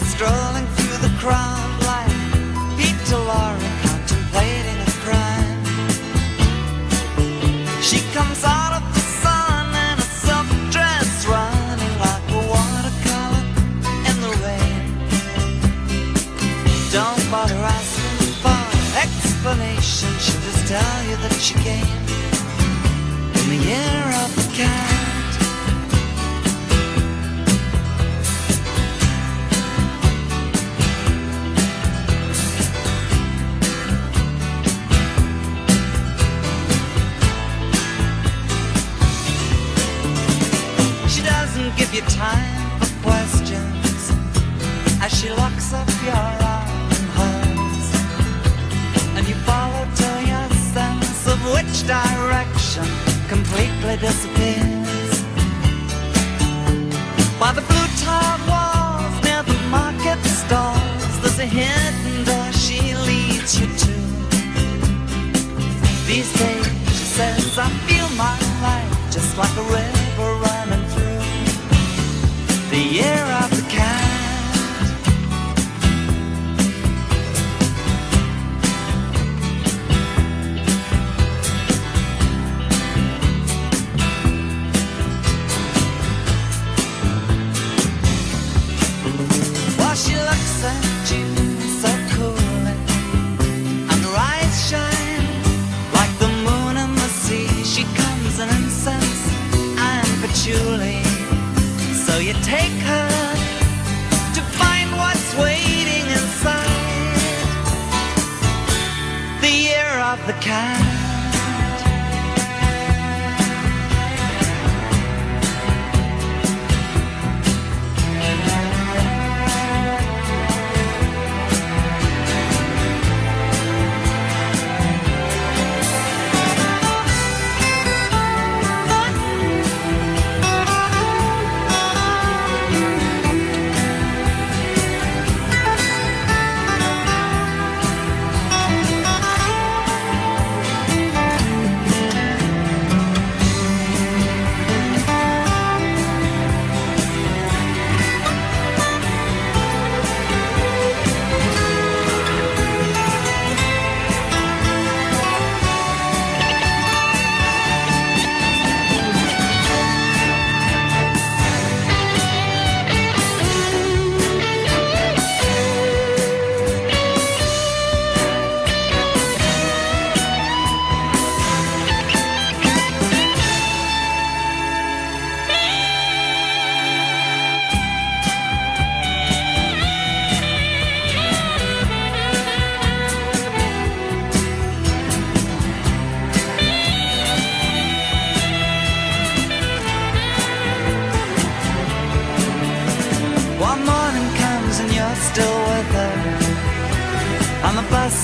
strolling through the crowd like Peter Laura contemplating a crime. She comes out of the sun in a silk dress, running like a watercolor in the rain. Don't bother asking for explanation, she'll just tell you that she came in the year of the cat. Give you time for questions as she locks up your arm in hers, and you follow till your sense of which direction completely disappears. By the blue tiled walls near the market stalls, there's a hidden door she leads you to. These days, she says, I feel my life just like a river running through the year of the cat. While she looks at you so coolly, and her eyes shine like the moon and the sea, she comes in incense and patchouli. So you take her to find what's waiting inside the year of the cat.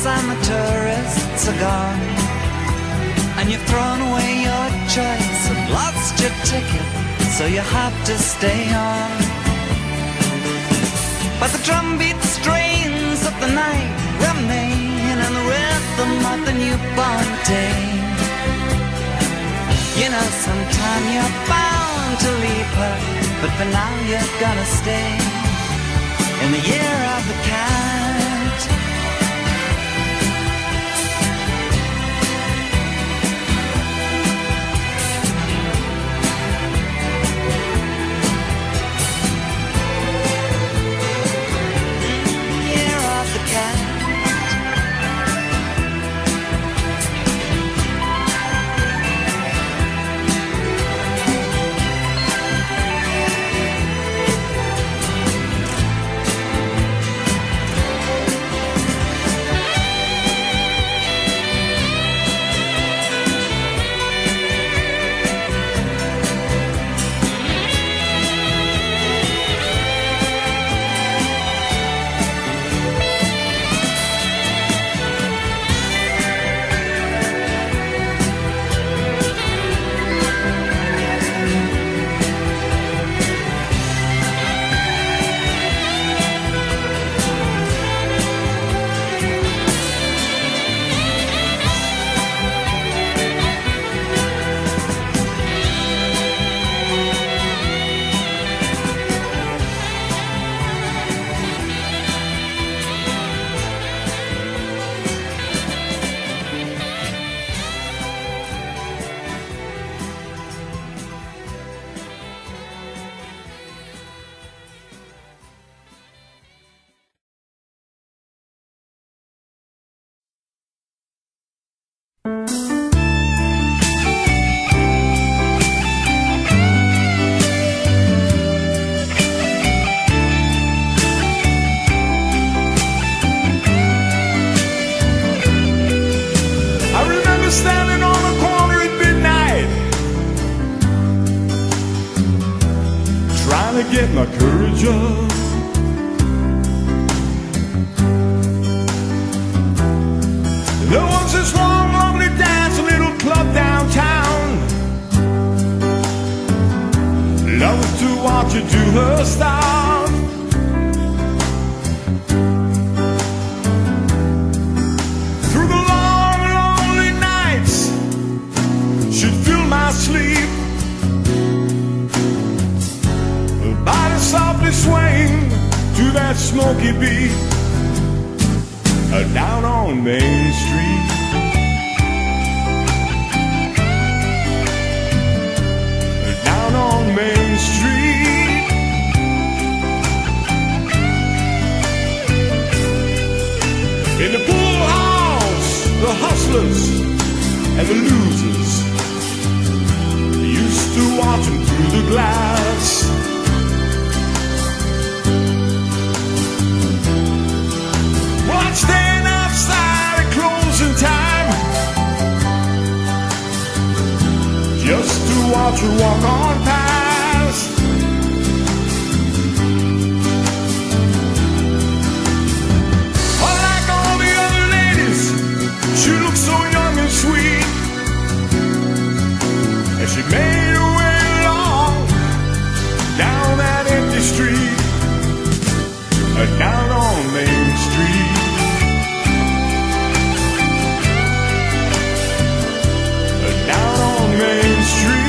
And the tourists are gone, and you've thrown away your choice and lost your ticket, so you have to stay on. But the drumbeat strains of the night remain, and the rhythm of the newborn day. You know, sometime you're bound to leave her, but for now you're gonna stay in the year of the cat. Standing on the corner at midnight, trying to get my courage up. There was this one lovely dance, a little club downtown. Loved to watch her do her style. Through the long, lonely nights, she'd fill my sleep. Her body softly swaying to that smoky beat. Down on Main Street. Down on Main Street. In the pool halls, the hustlers and the losers used to watch them through the glass. Staying outside at closing time, just to watch her walk on past. Unlike all the other ladies, she looked so young and sweet, and she made her way along down that empty street, down on Main Street. Down on Main Street.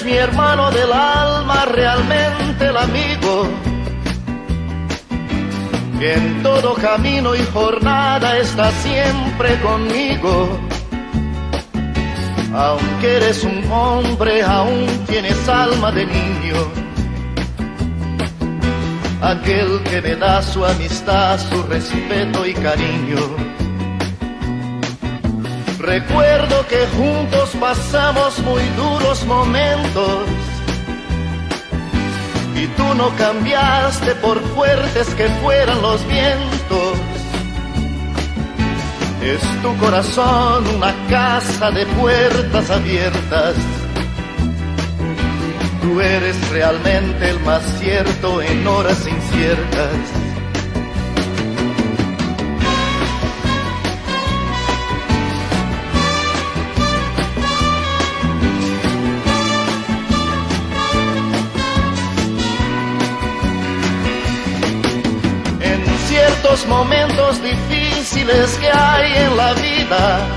Mi hermano del alma, realmente el amigo, que en todo camino y jornada está siempre conmigo. Aunque eres un hombre, aún tienes alma de niño. Aquel que me da su amistad, su respeto y cariño. Recuerdo que juntos pasamos muy duros momentos y tú no cambiaste por fuertes que fueran los vientos. Es tu corazón una casa de puertas abiertas Tú eres realmente el más cierto en horas inciertas. En ciertos momentos difíciles que hay en la vida,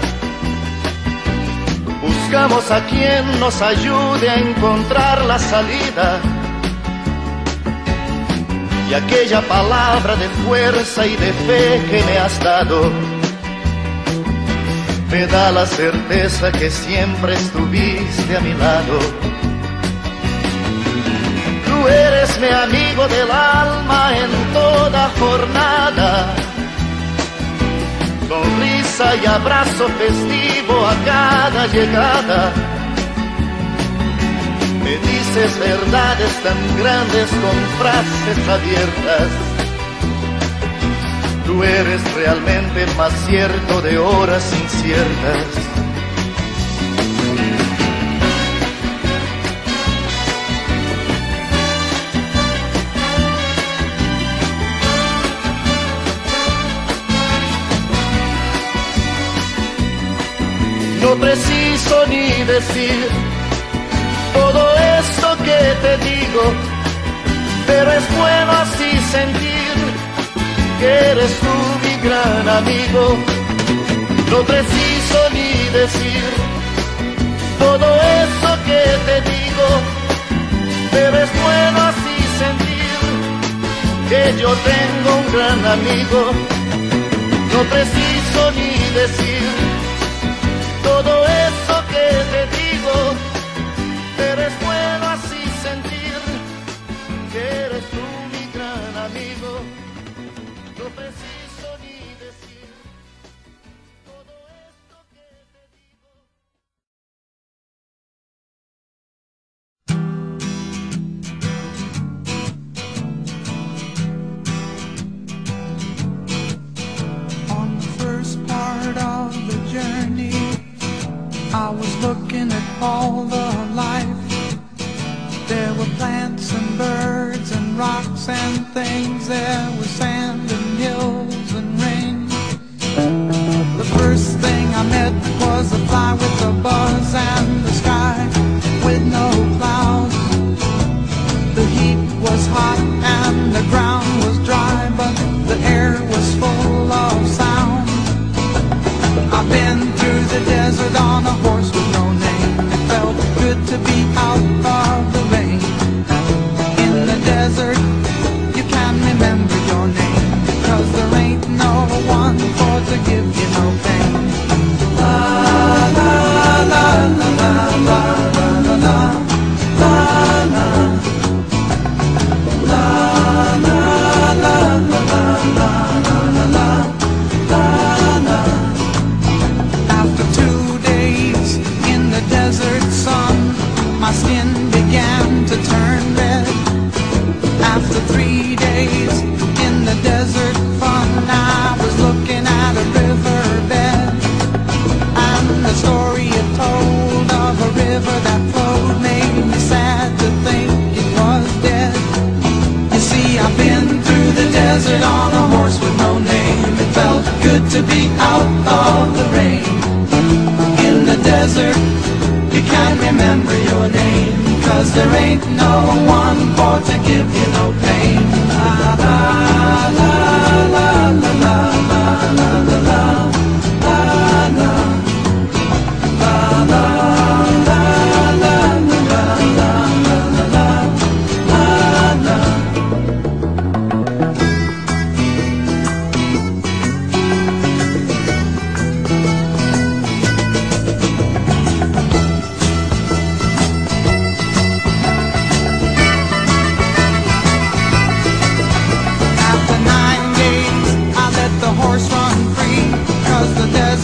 buscamos a quien nos ayude a encontrar la salida. Y aquella palabra de fuerza y de fe que me has dado me da la certeza que siempre estuviste a mi lado. Tú eres mi amigo del alma en toda jornada, sonrisa y abrazo festivo a cada llegada. Me dices verdades tan grandes con frases abiertas. Tú eres realmente el más cierto de horas inciertas. No preciso ni decir todo esto que te digo, pero es bueno así sentir que eres tú mi gran amigo. No preciso ni decir todo esto que te digo, pero es bueno así sentir que yo tengo un gran amigo. No preciso ni decir todo eso que te digo, pero es bueno así sentir que eres tú mi gran amigo. No preciso ni decir todo esto que te digo. On the first part of the journey, I was looking at all the life. There were plants and birds and rocks and things. There was sand and hills and rain. The first thing I met was a fly with a buzz and the sky with no clouds. The heat was hot and the ground was dry, but the air was full of sound. I've been through the desert on a horse with no name. It felt good to be out of the rain. In the desert, you can remember your name, 'cause there ain't no one for to give you no pain. La la la la la la la la la la la la la la la la. After 2 days in the desert sun, my skin began to turn red. After 3 days in the desert fun, I was looking at a riverbed, and the story it told of a river that flowed made me sad to think it was dead. You see, I've been through the desert on a horse with no name. It felt good to be out of the rain. In the desert, you can't remember your name, 'cause there ain't no one for to give you no pain. La la la la la la la la la la la la la la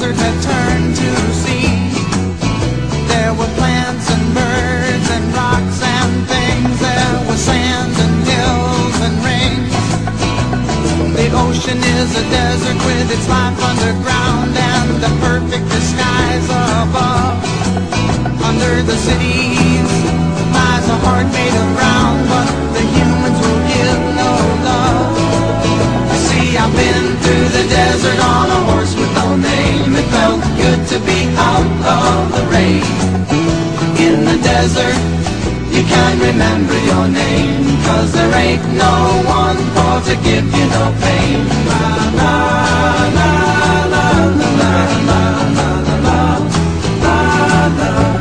had turned to sea. There were plants and birds and rocks and things. There was sand and hills and rain. The ocean is a desert with its life underground and the perfect skies above. Under the cities lies a heart heart made of brown, but the humans will give no love. You see, I've been through the desert on a horse with no name. It felt good to be out of the rain. In the desert, you can't remember your name, 'cause there ain't no one for to give you no pain. La la la la la la la la la la la la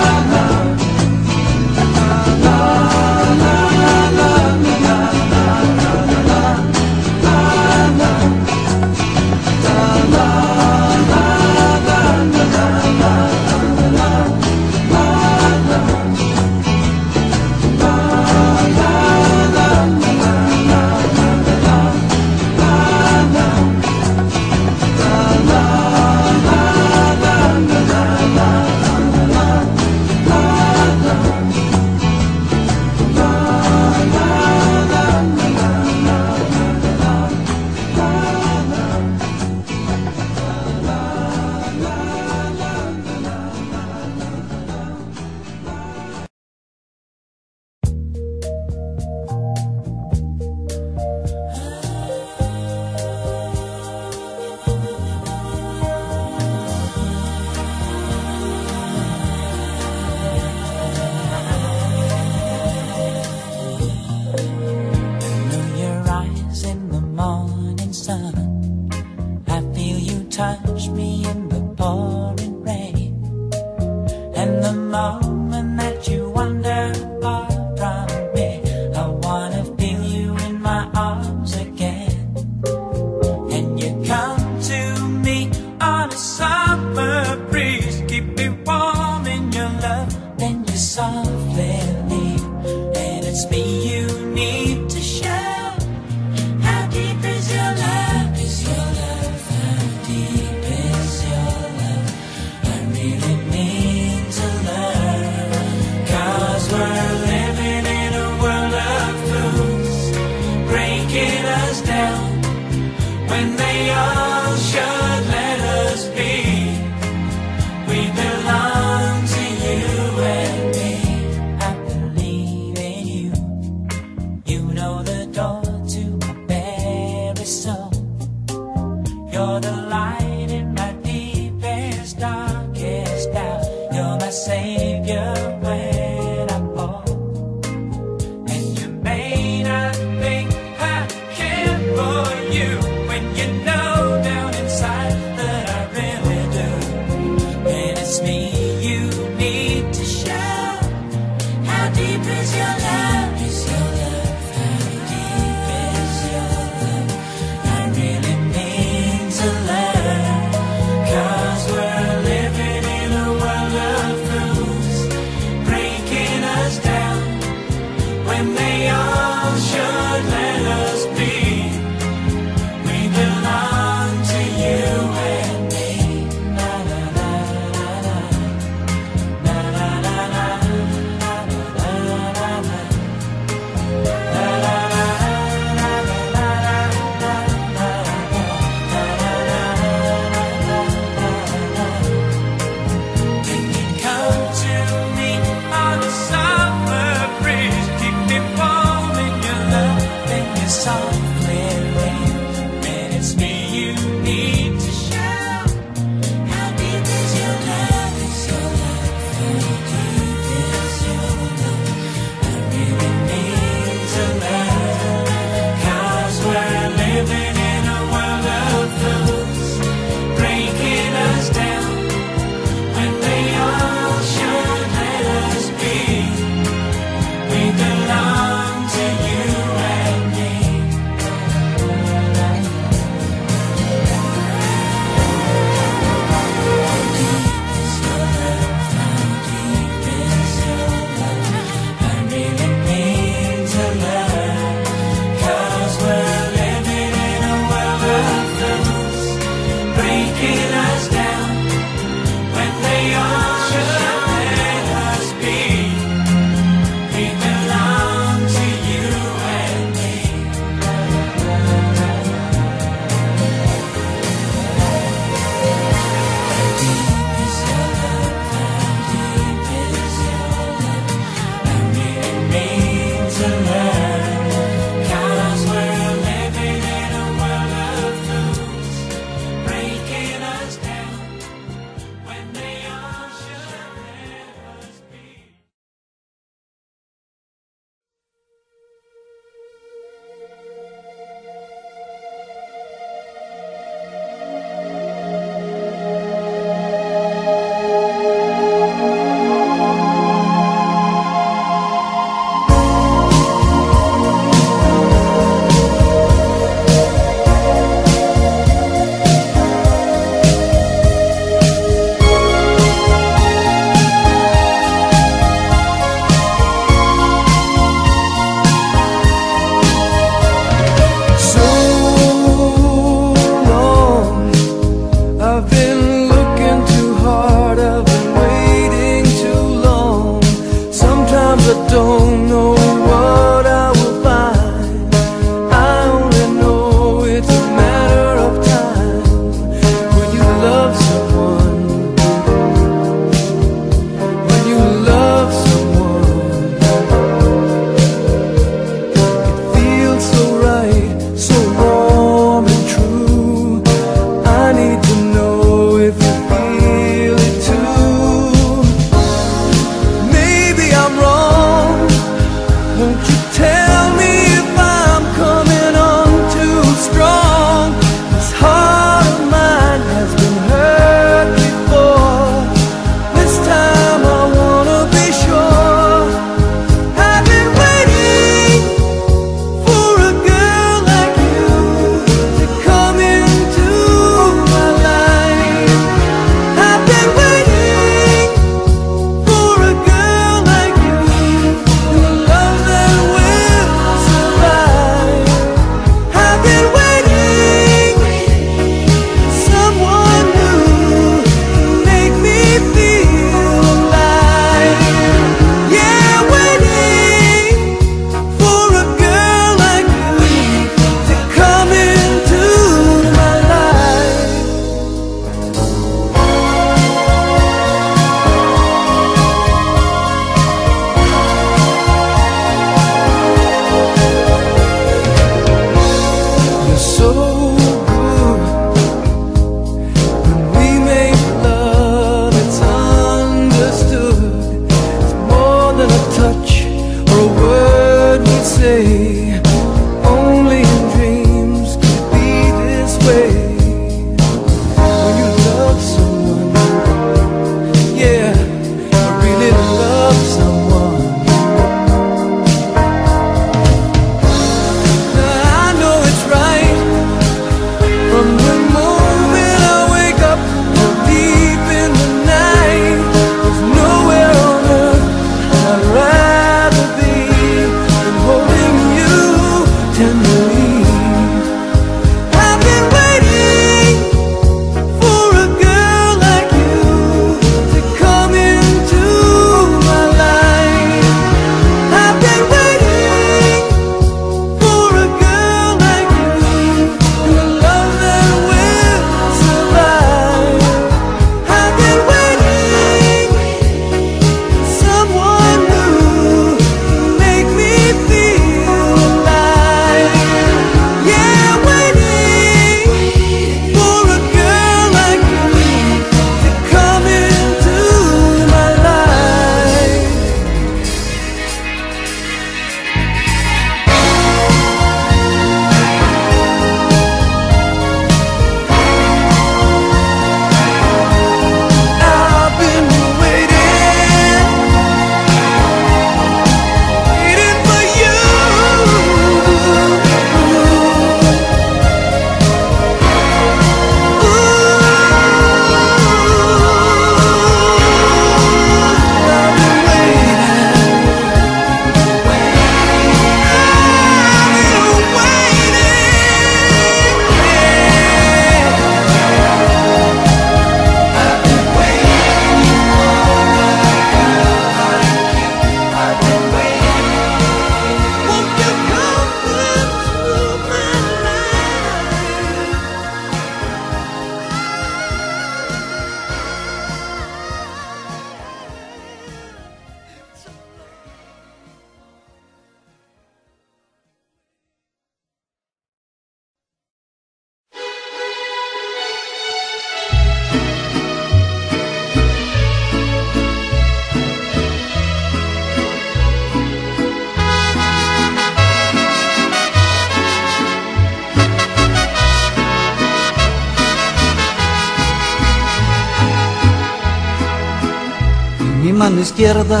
mano izquierda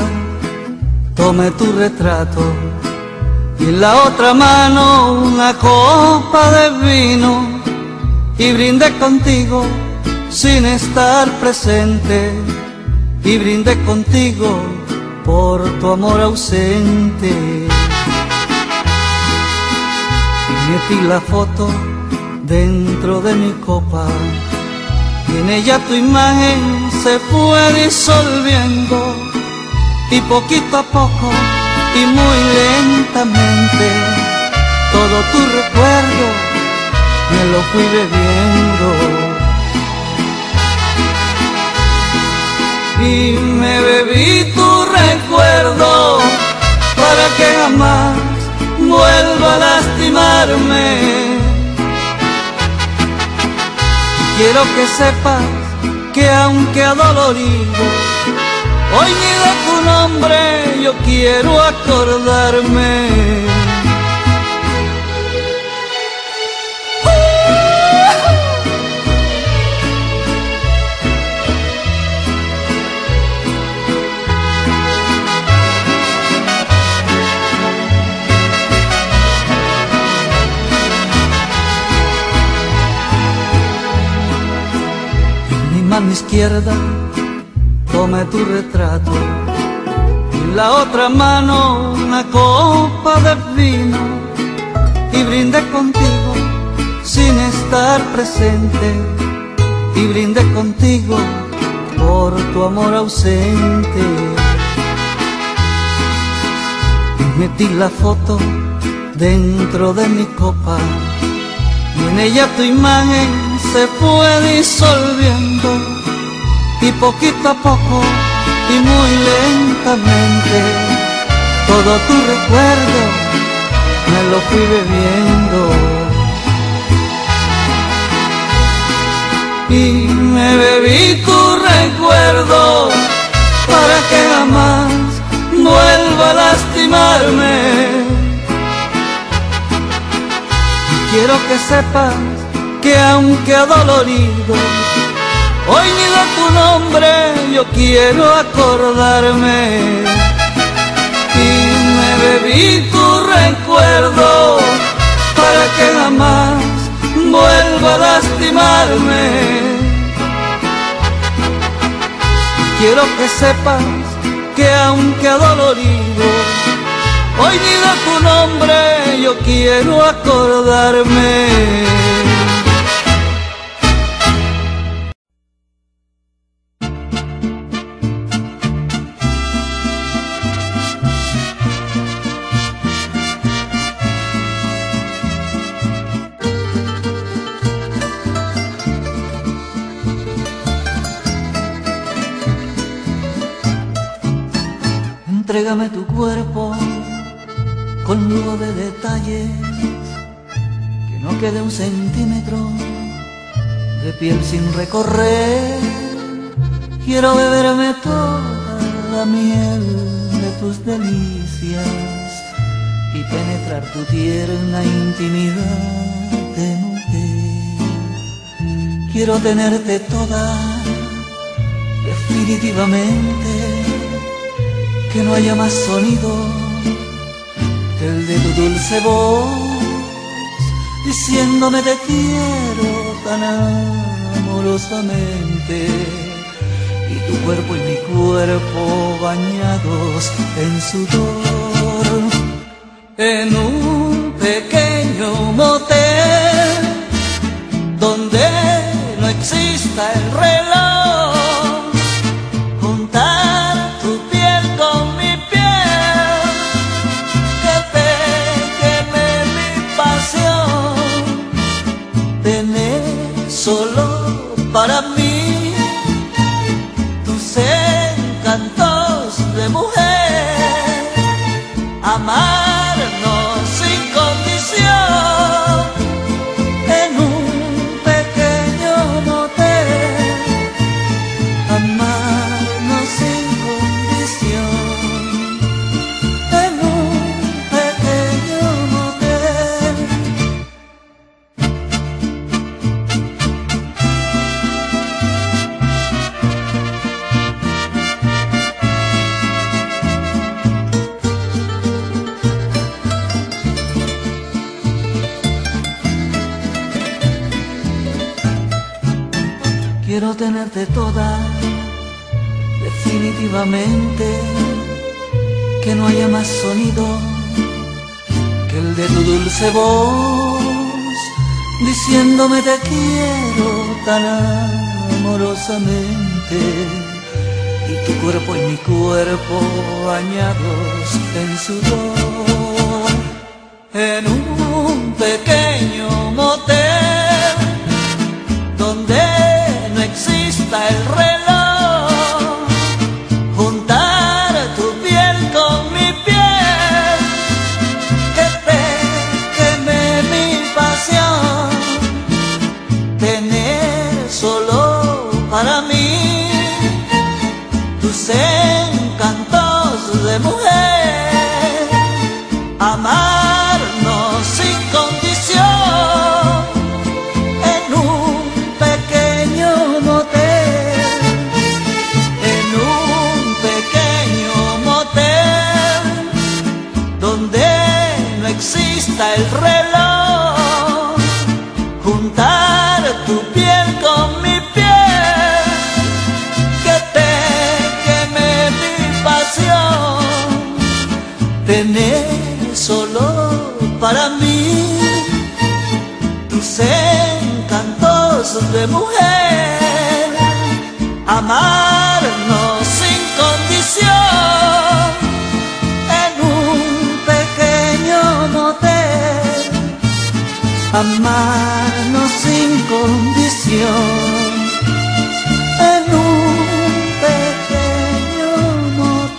tomé tu retrato y en la otra mano una copa de vino y brindé contigo sin estar presente y brindé contigo por tu amor ausente. Y metí la foto dentro de mi copa y en ella tu imagen se fue disolviendo y poquito a poco y muy lentamente todo tu recuerdo me lo fui bebiendo. Y me bebí tu recuerdo para que jamás vuelva a lastimarme. Quiero que sepas que aunque adolorido, hoy ni de tu nombre yo quiero acordarme. Mano izquierda tomé tu retrato y en la otra mano una copa de vino y brindé contigo sin estar presente y brindé contigo por tu amor ausente. Y metí la foto dentro de mi copa y en ella tu imagen se fue disolviendo y poquito a poco y muy lentamente todo tu recuerdo me lo fui bebiendo. Y me bebí tu recuerdo para que jamás vuelva a lastimarme. Y quiero que sepas que aunque adolorido, hoy ni de tu nombre yo quiero acordarme. Y me bebí tu recuerdo para que jamás vuelva a lastimarme. Quiero que sepas que aunque adolorido, hoy ni de tu nombre yo quiero acordarme. Entrégame tu cuerpo con lujo de detalles, que no quede un centímetro de piel sin recorrer. Quiero beberme toda la miel de tus delicias y penetrar tu tierna intimidad de mujer. Quiero tenerte toda, definitivamente, que no haya más sonido que el de tu dulce voz, diciéndome te quiero tan amorosamente, y tu cuerpo y mi cuerpo bañados en sudor, en un pequeño motel donde no exista el reloj, juntar tu piel con mi piel, que te queme mi pasión, tener solo para mí tus encantos de mujer, amarnos sin condición, Quiero tenerte toda, definitivamente, que no haya más sonido que el de tu dulce voz, diciéndome te quiero tan amorosamente, y tu cuerpo y mi cuerpo bañados en sudor, en un pequeño motel donde no exista el reloj, juntar tu piel con mi piel, que te queme mi pasión, tener solo para mí tus encantos de mujer, amarnos sin condición en un pequeño motel, en un pequeño motel donde no exista el reloj, juntar tu piel con mi piel, que te queme mi pasión, tener solo para mí tus encantos de mujer, amarnos sin condición en un pequeño motel, amarnos sin condición en un pequeño motel.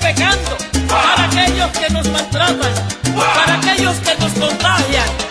pecando, para aquellos que nos maltratan, para aquellos que nos contagian.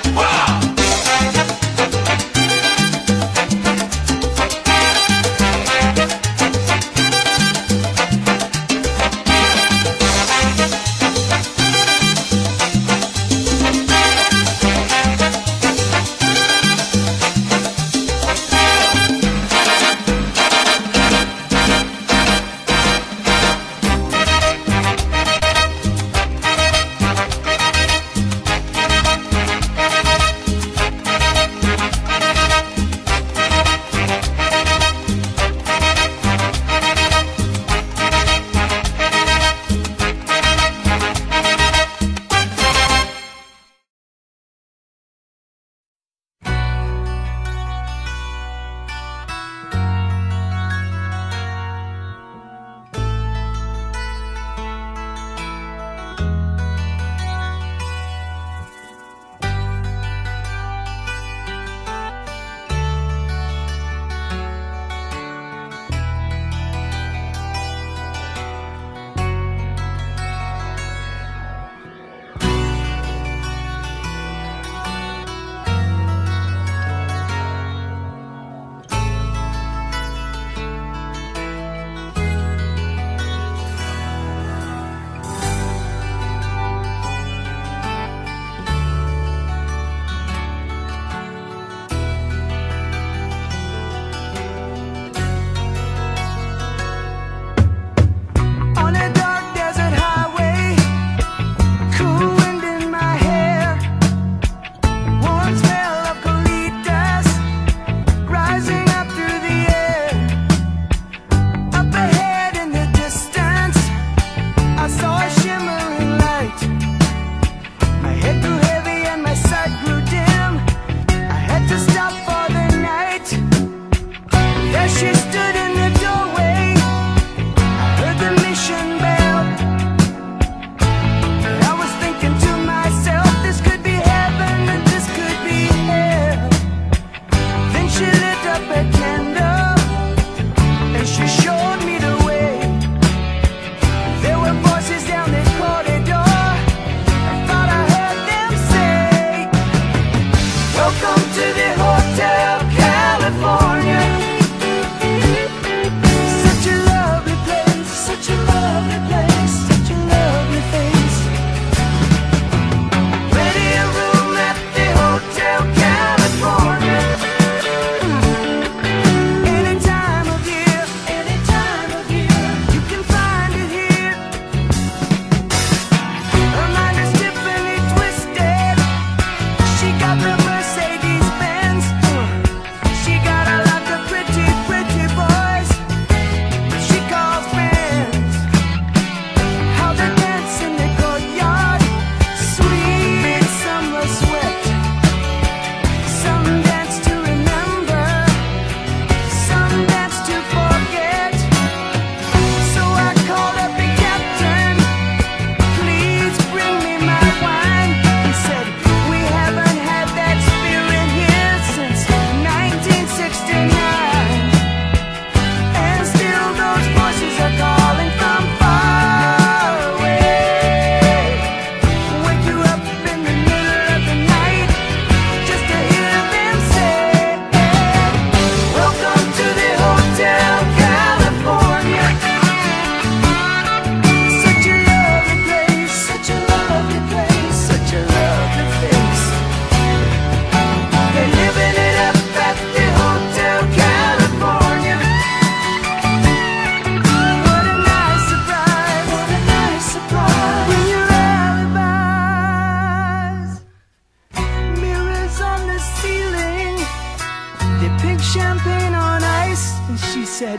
said,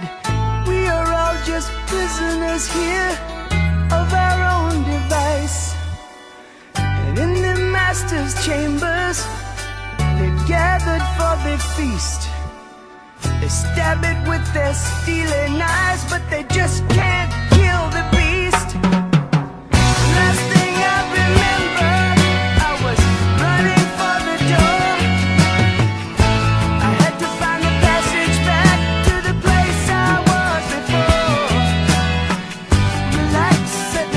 we are all just prisoners here of our own device. And in the master's chambers, they're gathered for the feast. They stab it with their steely knives, but they just can't kill the beast. Last thing I remember, I was running for the door. I had to find the passage back to the place I was before. Relax, said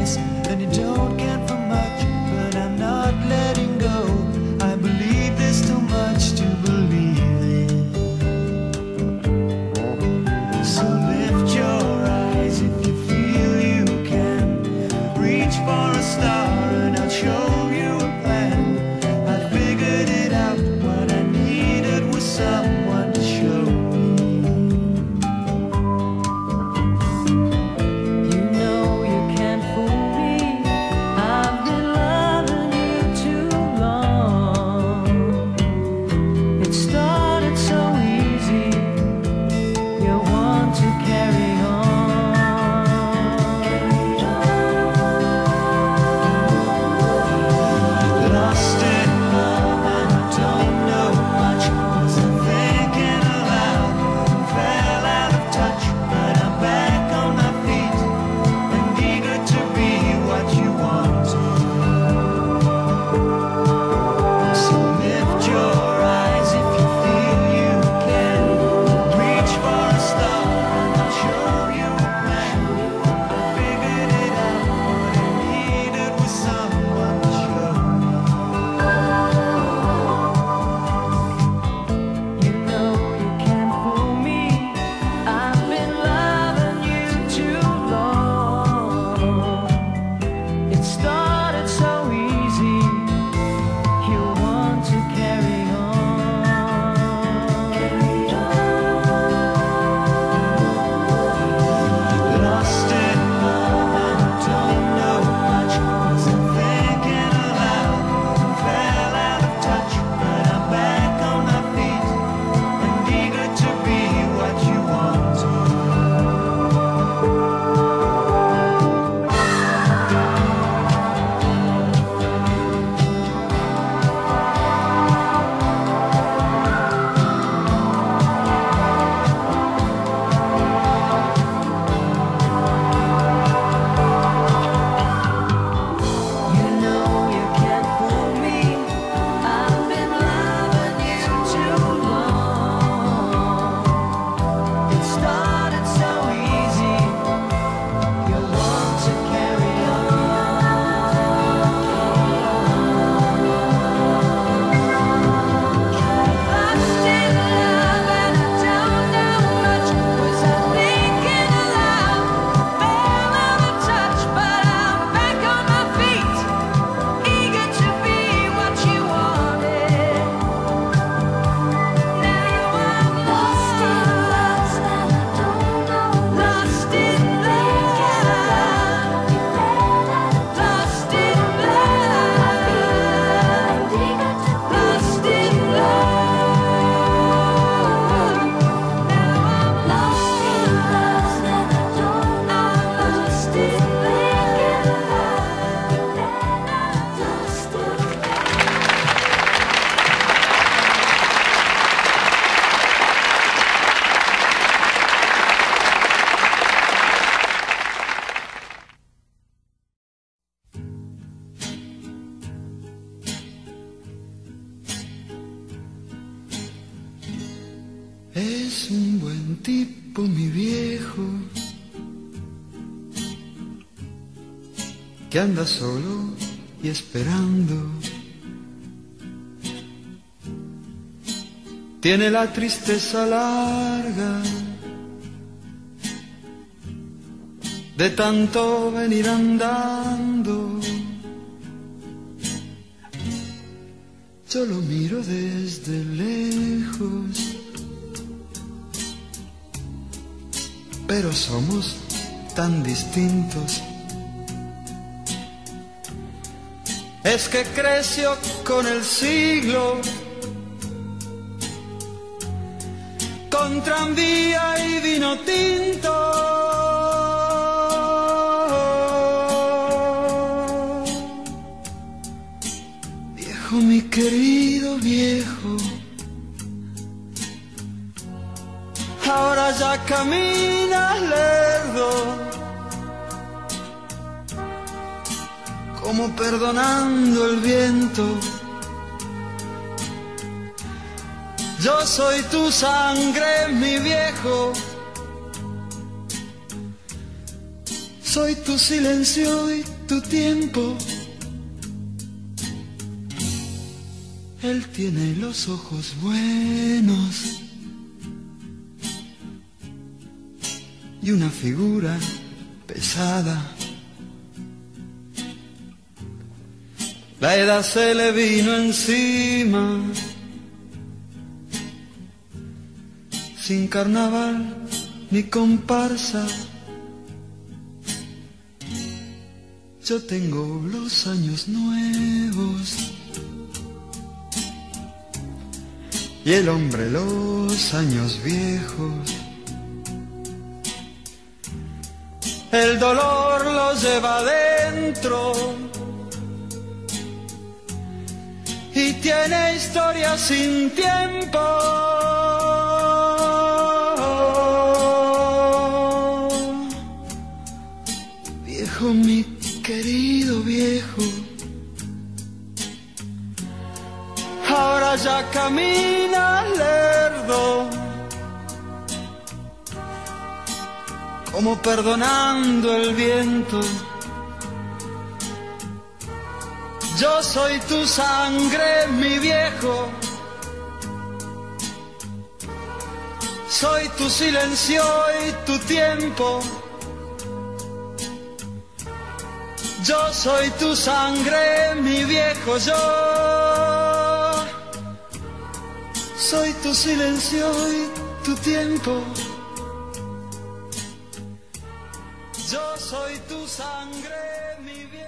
price, and you don't get for much, but I'm not letting go. I believe there's too much to believe in. So lift your eyes if you feel you can. Reach for a star and I'll show you a plan. I figured it out, what I needed was someone to show me. You know you can't fool me, I've been loving you too long. It started so easy, you want to carry on. Lost in love and I don't know much, wasn't thinking aloud, fell out of touch, but I'm back on my feet and eager to be what you want. So lift your eyes if you feel you can. Reach for a star and I'll show you a plan. I figured it out, what I needed was someone to show me. You know you can't fool me, I've been loving you too long. It started so easy, you want to carry on. Lost in love and I don't know much, wasn't thinking aloud, fell out of touch, but I'm back on my feet and eager to be what you want. You know you can't fool me, I've been loving you too long. It started so easy, you want to carry on. Lost in love and I don't know much, was I thinking aloud, fell out of touch, but I'm back on my feet, eager to be what you wanted. Now I'm lost in love and I don't know, lost in love, lost in love, lost in love. Now I'm lost in love and I don't know, lost in love, lost in love. Es un buen tipo, mi viejo, que anda solo y esperando. Tiene la tristeza larga de tanto venir andando. Yo lo miro desde lejos, pero somos tan distintos. Es que creció con el siglo, con tranvía y vino tinto. Viejo, mi querido viejo, ahora ya caminas lerdo, como perdonando el viento. Yo soy tu sangre, mi viejo, Soy tu silencio y tu tiempo. Él tiene los ojos buenos y una figura pesada. La edad se le vino encima, sin carnaval ni comparsa. Yo tengo los años nuevos y el hombre los años viejos. El dolor lo lleva adentro y tiene historia sin tiempo. Viejo, mi querido viejo, ahora ya camina lerdo, como perdonando el viento. Yo soy tu sangre, mi viejo, soy tu silencio y tu tiempo. Yo soy tu sangre, mi viejo, yo soy tu silencio y tu tiempo. Yo soy tu sangre, mi viejo.